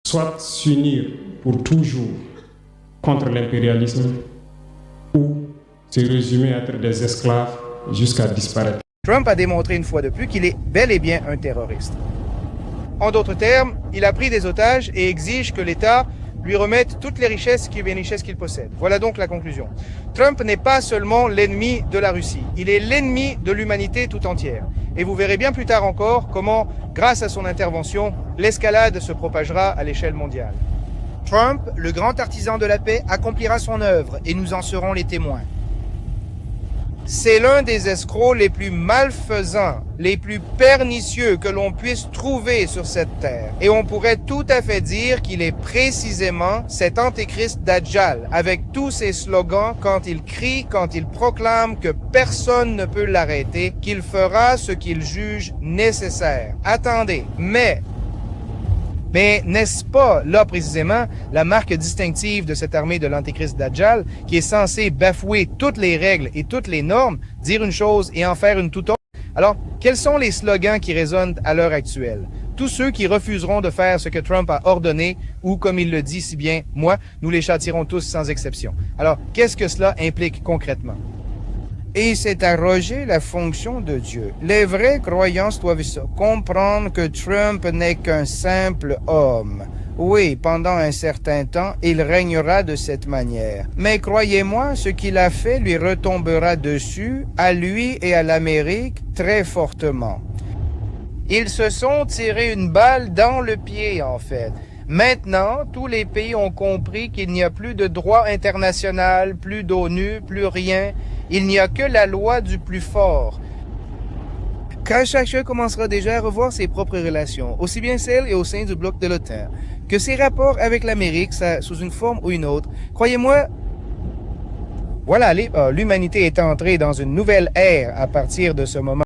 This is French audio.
soit s'unir pour toujours contre l'impérialisme ou se résumer à être des esclaves jusqu'à disparaître. Trump a démontré une fois de plus qu'il est bel et bien un terroriste. En d'autres termes, il a pris des otages et exige que l'État lui remette toutes les richesses qu'il possède. Voilà donc la conclusion. Trump n'est pas seulement l'ennemi de la Russie, il est l'ennemi de l'humanité tout entière. Et vous verrez bien plus tard encore comment, grâce à son intervention, l'escalade se propagera à l'échelle mondiale. Trump, le grand artisan de la paix, accomplira son œuvre et nous en serons les témoins. C'est l'un des escrocs les plus malfaisants, les plus pernicieux que l'on puisse trouver sur cette terre. Et on pourrait tout à fait dire qu'il est précisément cet antéchrist Dajjal, avec tous ses slogans quand il crie, quand il proclame que personne ne peut l'arrêter, qu'il fera ce qu'il juge nécessaire. Attendez, mais n'est-ce pas, là précisément, la marque distinctive de cette armée de l'antéchrist Dajjal, qui est censée bafouer toutes les règles et toutes les normes, dire une chose et en faire une toute autre? Alors, quels sont les slogans qui résonnent à l'heure actuelle? Tous ceux qui refuseront de faire ce que Trump a ordonné, ou comme il le dit si bien, moi, nous les châtierons tous sans exception. Alors, qu'est-ce que cela implique concrètement? Et c'est arroger la fonction de Dieu. Les vrais croyants doivent comprendre que Trump n'est qu'un simple homme. Oui, pendant un certain temps, il régnera de cette manière. Mais croyez-moi, ce qu'il a fait lui retombera dessus, à lui et à l'Amérique, très fortement. Ils se sont tirés une balle dans le pied, en fait. Maintenant, tous les pays ont compris qu'il n'y a plus de droit international, plus d'ONU, plus rien. Il n'y a que la loi du plus fort. Quand chacun commencera déjà à revoir ses propres relations, aussi bien celles et au sein du bloc de l'OTAN, que ses rapports avec l'Amérique, sous une forme ou une autre, croyez-moi, voilà, l'humanité est entrée dans une nouvelle ère à partir de ce moment.